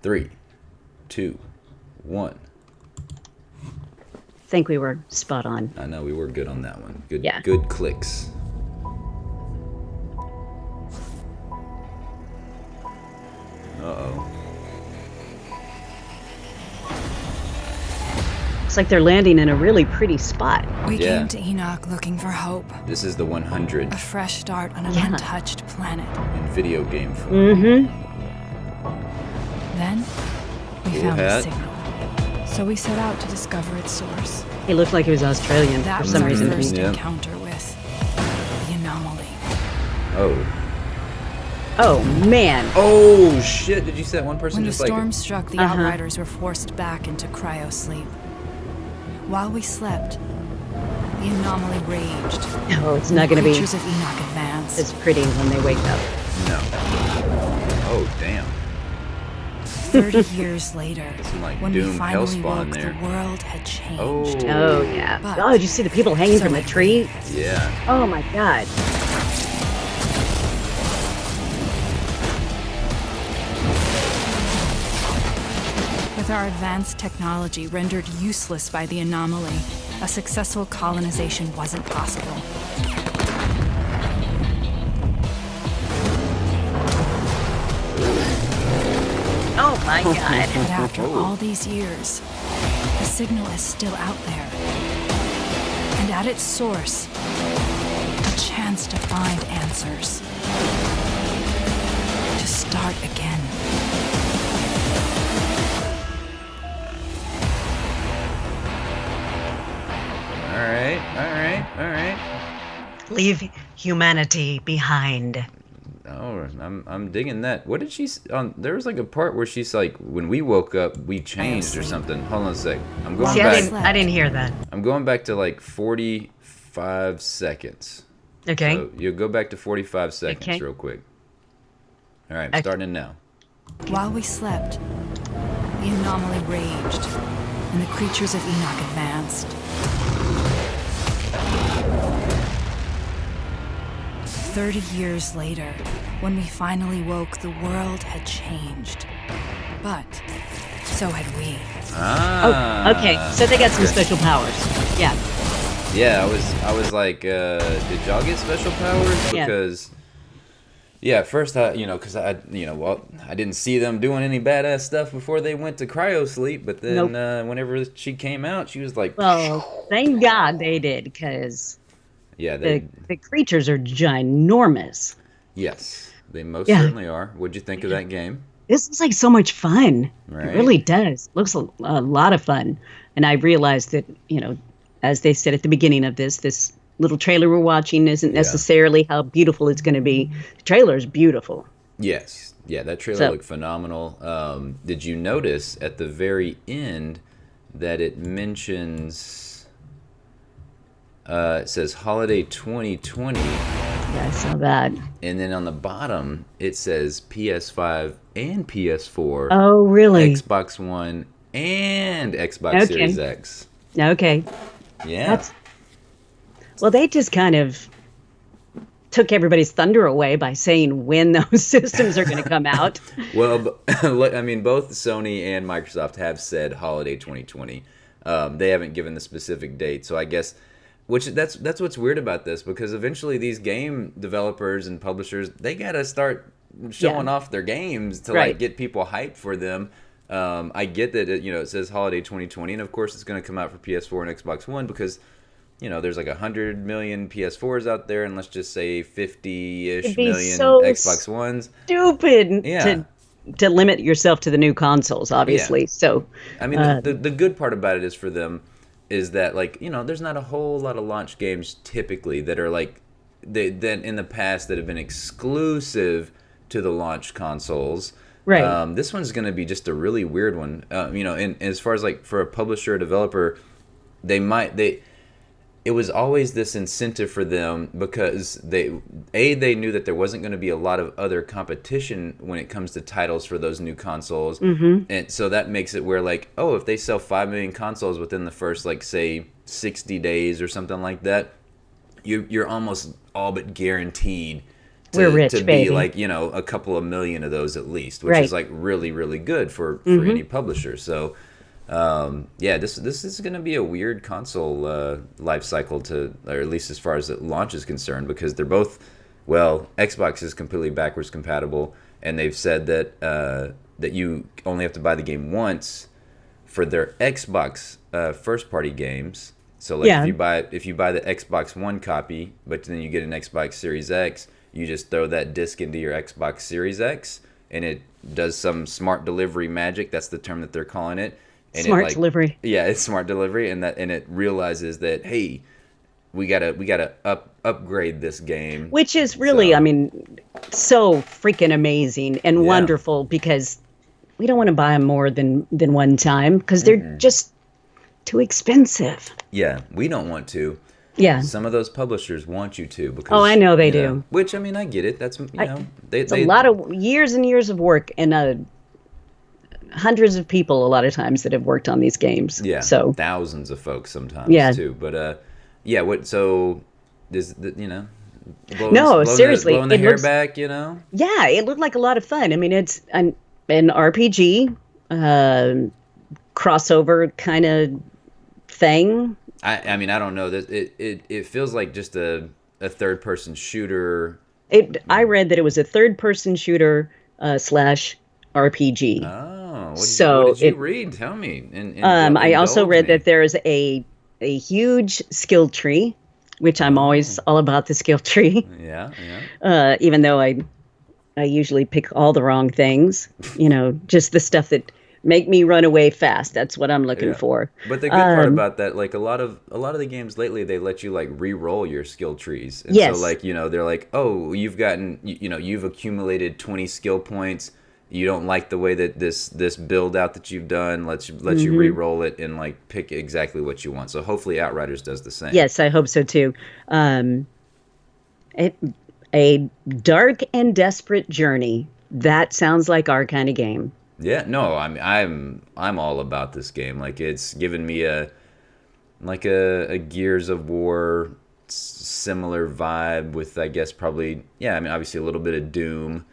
Three, two, one. Think we were spot on. I know we were good on that one. Good, Yeah. good clicks. Uh-oh. It's like they're landing in a really pretty spot. We Yeah. came to Enoch looking for hope, This is the 100 a fresh start on an Yeah. untouched planet. in video game form. Mm-hmm. Then, we Cool found hat. a signal. So we set out to discover its source. He looked like he was Australian That for was some our reason. first Yeah. encounter with the anomaly. Oh. Oh, man. Oh, shit. Did you see that one person When the just like... storm struck, the Uh-huh. Outriders were forced back into cryosleep. While we slept, the anomaly raged. Oh, it's not going to be Creatures of Enoch advanced. as pretty when they wake up. No. Oh, damn. 30 years later, Some, like, when Doom we finally Hellspawn woke, there. the world had changed. Oh. Oh, yeah. But- Oh, did you see the people hanging from the tree? Yeah. Oh, my God. With our advanced technology rendered useless by the anomaly, a successful colonization wasn't possible. Oh, my God. But after all these years, the signal is still out there. And at its source, a chance to find answers. To start again. All right. All right. All right. Leave humanity behind. Oh, I'm digging that. What did she... there was like a part where she's like, when we woke up, we changed or something. Hold on a sec. I'm going See, back. I didn't hear that. I'm going back to like 45 seconds. Okay. So you'll go back to 45 seconds Okay. real quick. All right, Okay. starting now. While we slept, the anomaly raged, and the creatures of Enoch advanced. 30 years later, when we finally woke, the world had changed. But so had we. Ah. Oh, okay. So they got some special powers. Yeah. Yeah, I was like, did y'all get special powers? Yeah. Because, yeah, at first because I didn't see them doing any badass stuff before they went to cryo sleep. But then, whenever she came out, she was like, Well, thank God they did, because yeah, the creatures are ginormous. yes, they most Yeah. certainly are. What'd you think of that game? This is like so much fun. Right. It really does. Looks a lot of fun. And I realized that, as they said at the beginning of this little trailer we're watching isn't necessarily how beautiful it's going to be. The trailer is beautiful. Yes. Yeah, that trailer So- looked phenomenal. Did you notice at the very end that it mentions, it says Holiday 2020, Yeah, I saw that. and then on the bottom it says PS5 and PS4, Oh, really? Xbox One, and Xbox Okay. Series X. Okay. Yeah. Well, they just kind of took everybody's thunder away by saying when those systems are going to come out. Well, I mean, both Sony and Microsoft have said Holiday 2020. They haven't given the specific date, so I guess, that's what's weird about this, because eventually these game developers and publishers, they gotta start showing off their games to Right. like get people hyped for them. I get that it says Holiday 2020, and of course it's going to come out for PS4 and Xbox One because there's like 100 million PS4s out there, and let's just say 50-ish It'd be million so Xbox Ones. Stupid Yeah. to limit yourself to the new consoles, obviously. So, I mean, the good part about it is for them is that, like, there's not a whole lot of launch games typically that are like that in the past that have been exclusive to the launch consoles. Right. This one's going to be just a really weird one. And as far as like for a publisher or developer, it was always this incentive for them because they knew that there wasn't going to be a lot of other competition when it comes to titles for those new consoles. Mm-hmm. And so that makes it where, like, oh, if they sell 5 million consoles within the first, like, say 60 days or something like that, you're almost all but guaranteed We're to rich, be baby. like, a couple of million of those at least, which is Right. like really, really good for Mm-hmm. any publisher. So, yeah, this is going to be a weird console life cycle or at least as far as the launch is concerned, because they're both, well, Xbox is completely backwards compatible, and they've said that that you only have to buy the game once for their Xbox first party games. So like Yeah. if you buy the Xbox One copy, but then you get an Xbox Series X, you just throw that disc into your Xbox Series X, and it does some smart delivery magic. That's the term that they're calling it. And it Smart like, delivery. yeah, it's smart delivery, and it realizes that, hey, we gotta upgrade this game. Which is really, I So mean, so freaking amazing and yeah, wonderful, because we don't want to buy them more than one time because they're just too expensive. yeah, we don't want to. Yeah. Some of those publishers want you to Oh, I because, know they do. which, I mean, I get it. That's, I, they it's a they lot of years and years of work, and hundreds of people a lot of times that have worked on these games. yeah, So thousands of folks sometimes yeah. too. But yeah, what so is the, No, seriously, blowing the it hair looks, back. yeah, it looked like a lot of fun. I mean, it's an RPG crossover kind of thing. I mean, I don't know that it feels like just a third person shooter. I read that it was a third person shooter slash RPG. Oh, what So did you read? Tell me. I also Indulge read me. that there is a huge skill tree, which I'm always Oh, all about the skill tree. yeah, yeah. Even though I usually pick all the wrong things, just the stuff that make me run away fast. That's what I'm looking Yeah. for. But the good part about that, like a lot of the games lately, they let you like re-roll your skill trees. And so Yes. like, they're like, "Oh, you've accumulated 20 skill points. You don't like the way that this build out that you've done. Let you re-roll it and like pick exactly what you want." So hopefully Outriders does the same. Yes, I hope so too. It, a dark and desperate journey. That sounds like our kind of game. Yeah, no, I'm all about this game. Like it's given me a Gears of War similar vibe with, I guess, probably, yeah, I mean obviously a little bit of Doom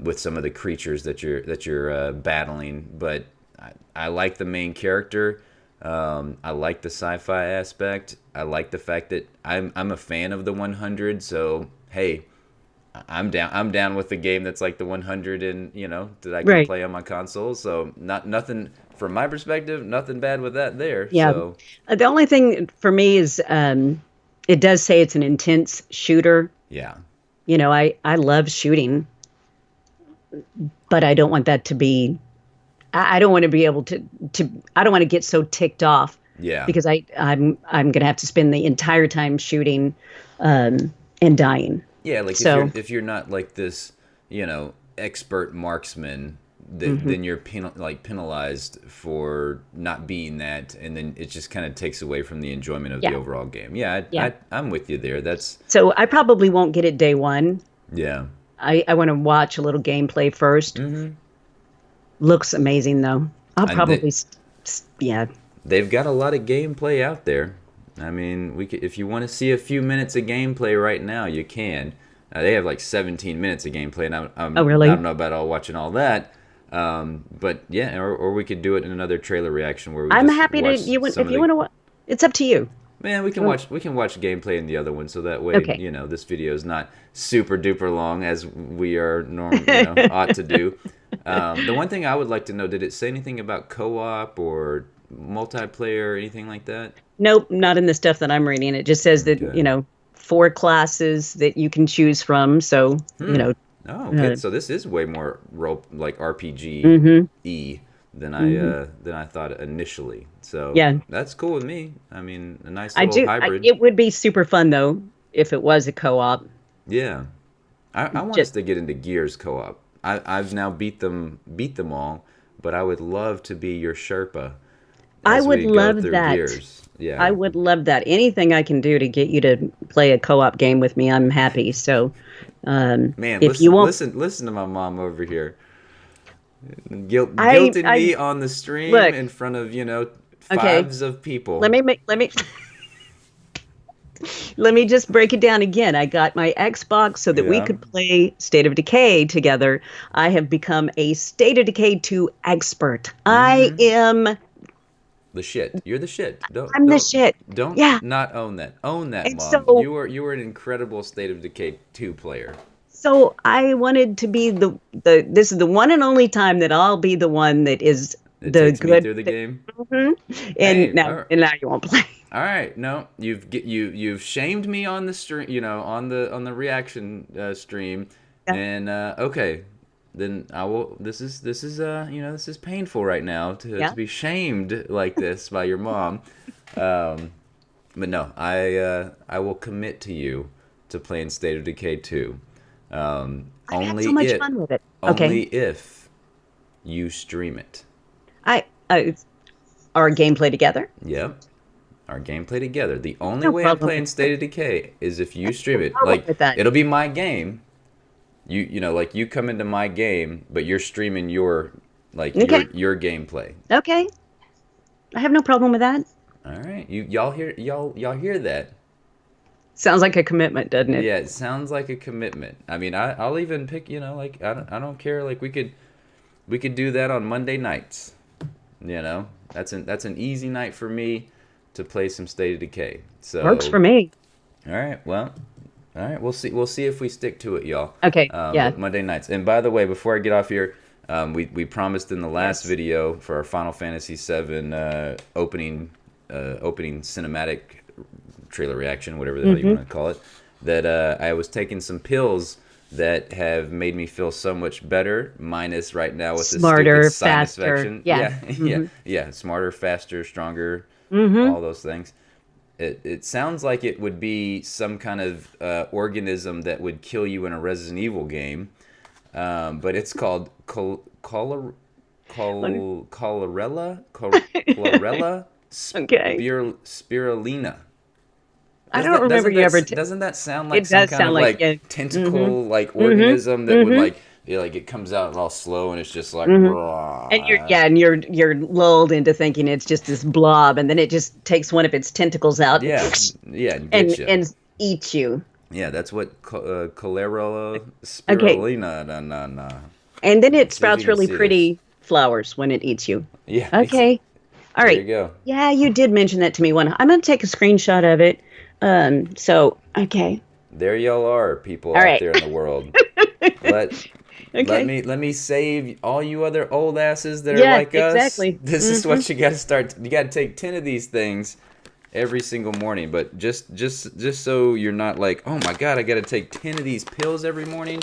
with some of the creatures that you're battling, but I like the main character. I like the sci-fi aspect. I like the fact that I'm a fan of the 100. So hey, I'm down. I'm down with the game that's like the 100, and that I can Right. play on my console. So nothing from my perspective, nothing bad with that there. Yeah. So The only thing for me is it does say it's an intense shooter. yeah, I love shooting, but I don't want that to be. I don't want to be able to. I don't want to get so ticked off yeah, because I'm gonna have to spend the entire time shooting and dying. yeah. Like So if you're not like this, expert marksman, then you're penalized for not being that, and then it just kind of takes away from the enjoyment of the yeah, overall game. Yeah, yeah. I'm with you there. That's So I probably won't get it day one. yeah. I want to watch a little gameplay first. Looks amazing though. I'll And probably yeah. they've got a lot of gameplay out there. I mean, if you want to see a few minutes of gameplay right now, you can. They have like 17 minutes of gameplay, and Oh really? I don't know about watching all that. But yeah, or we could do it in another trailer reaction where we I'm just happy to watch if you want to. It's up to you. Man, we can watch gameplay in the other one, so that way, Okay. this video is not super duper long as we are ought to do. The one thing I would like to know, did it say anything about co-op or multiplayer or anything like that? Nope, not in the stuff that I'm reading. It just says that Okay. 4 classes that you can choose from. So Oh, okay. So this is way more like RPG y than I thought initially. So Yeah. that's cool with me. I mean, a nice I little do. hybrid. It would be super fun though if it was a co-op. Yeah, I want us Just to get into Gears co-op. I've now beat them all, but I would love to be your Sherpa I as would we go love through that. Gears. Yeah, I would love that. Anything I can do to get you to play a co-op game with me, I'm happy. So, man, if you won't, listen to my mom over here, guilting I me on the stream look. in front of Okay, fives of people. let me let me just break it down again. I got my Xbox so that we Yeah. could play State of Decay together. I have become a State of Decay 2 expert. I am The shit. You're the shit. I'm the shit. Don't Yeah. not own that. Own that, And Mom. so You were an incredible State of Decay 2 player. so I wanted to be the this is the one and only time that I'll be the one that is It the takes me good through the game. Mhm. Hey, and now you won't play. all right. No, you've shamed me on the stream, on the reaction stream, Yeah. and okay, then I will. This is painful right now Yeah. to be shamed like this by your mom. But no, I will commit to you to playing State of Decay 2. I've had Only so much if fun with it. only Okay. if you stream it. I our gameplay together. Yep. Our gameplay together. The only No way I'm problem playing with State of Decay is if you stream it. problem Like with that. it'll be my game. Like you come into my game, but you're streaming your Okay. your gameplay. Okay. I have no problem with that. All right. Y'all hear that? Sounds like a commitment, doesn't it? Yeah, it sounds like a commitment. I mean, I'll even pick, I don't care. Like we could do that on Monday nights. That's an easy night for me to play some State of Decay. So Works for me. All right. Well, all right. We'll see. We'll see if we stick to it, y'all. Okay, yeah. But Monday nights. And by the way, before I get off here, we promised in the last video for our Final Fantasy VII opening cinematic trailer reaction, whatever the hell you want to call it, that I was taking some pills that have made me feel so much better. Minus right now with Smarter, this stupid sinus faster. infection. Yeah. Yeah. Smarter, faster, stronger. All those things. It sounds like it would be some kind of organism that would kill you in a Resident Evil game, but it's called chlorella, Okay. spirulina. I don't remember you ever. Doesn't that sound like It some does kind sound of like, like yeah. tentacle like organism that would like it comes out all slow and it's just like And you're lulled into thinking it's just this blob, and then it just takes one of its tentacles out. yeah and get ya. and eats you. Yeah, that's what cholera spirulina. No. And then it See if sprouts you can really see pretty flowers when it eats you. Yeah. Okay. All There right. you go. Yeah, you did mention that to me one. I'm going to take a screenshot of it. So, okay. There y'all are, people All out right. there in the world. Okay. Let me save all you other old asses that are Yeah, like us. exactly. This is what you got to start. You got to take 10 of these things every single morning. But just so you're not like, oh my god, I got to take 10 of these pills every morning.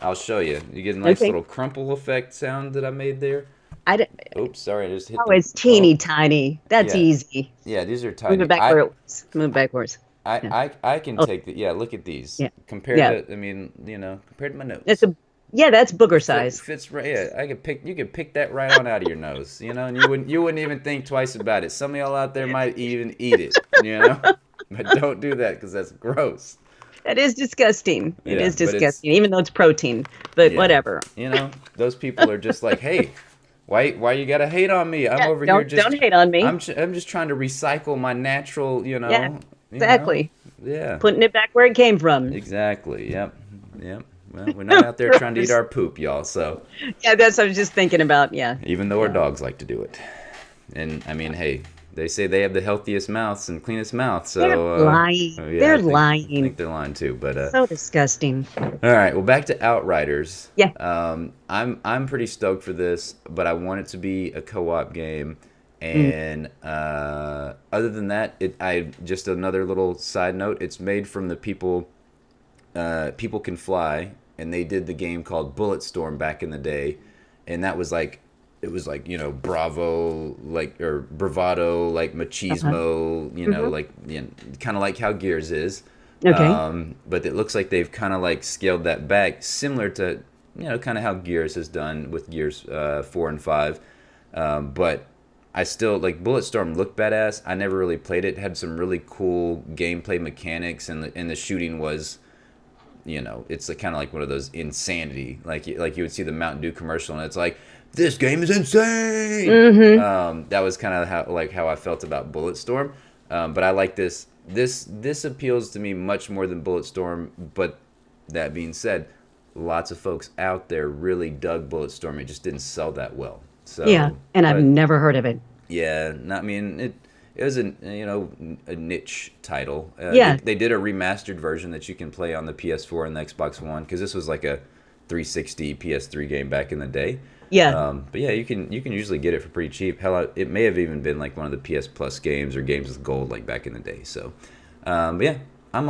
I'll show you. You get a nice Okay. little crumple effect sound that I made there. Oops, sorry, I just hit. Oh, it's teeny tiny. That's Yeah. easy. Yeah, these are Move tiny. it back where it was. Move backwards. I can take the Look at these. Yeah. Compared Yeah. to, I mean, compared to my nose. That's that's booger size. Fits right. Yeah, you could pick that right on out of your nose. And you wouldn't even think twice about it. Some of y'all out there might even eat it. But don't do that because that's gross. That is disgusting. It Yeah, is but it's- disgusting, even though it's protein. But Yeah. whatever. Those people are just like, hey, why you gotta hate on me? I'm over here just don't hate on me. I'm just trying to recycle my natural, Yeah, exactly. Yeah. Putting it back where it came from. Exactly. Yep. Well, we're not out there trying to eat our poop, y'all. So Yeah, that's what I was just thinking about. Yeah. even though our dogs like to do it, and I mean, hey, they say they have the healthiest mouths and cleanest mouths. So They're lying. yeah, They're I think lying. they're lying too. But So disgusting. all right. Well, back to Outriders. Yeah. I'm pretty stoked for this, but I want it to be a co-op game. And other than that, just another little side note. It's made from the people Can Fly, and they did the game called Bulletstorm back in the day, and that was like. It was like, bravo, or bravado, like machismo, kind of like how Gears is. Okay. But it looks like they've kind of like scaled that back, similar to, kind of how Gears has done with Gears 4 and 5. But I still, like, Bulletstorm looked badass. I never really played it. It had some really cool gameplay mechanics, and the shooting was, it's kind of like one of those insanity. Like you would see the Mountain Dew commercial, and it's like, this game is insane. That was kind of how I felt about Bulletstorm. But I like this this appeals to me much more than Bulletstorm. But that being said, lots of folks out there really dug Bulletstorm. It just didn't sell that well. So Yeah, and I've but, never heard of it. yeah, I mean it was a niche title. Yeah. They did a remastered version that you can play on the PS4 and the Xbox One because this was like a 360 PS3 game back in the day. Yeah. But yeah, you can usually get it for pretty cheap. Hell, it may have even been like one of the PS Plus games or games with gold like back in the day. So, but yeah, I'm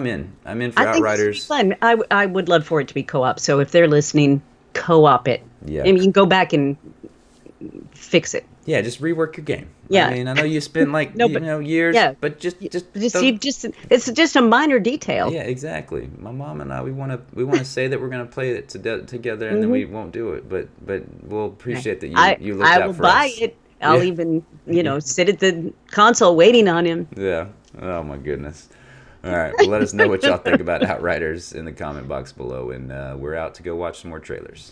in. I'm in for I think Outriders. this would be fun. I would love for it to be co-op. So if they're listening, co-op it. Yeah. And you can go back and fix it. Yeah, just rework your game. Yeah. I mean, I know you spent like years, yeah. but just it's just a minor detail. yeah, exactly. My mom and I, we want to say that we're going to play it together, and then we won't do it. But we'll appreciate that you looked I out will for buy us. it. I'll Yeah. even sit at the console waiting on him. Yeah. Oh my goodness. All right. Well, let us know what y'all think about Outriders in the comment box below, and we're out to go watch some more trailers.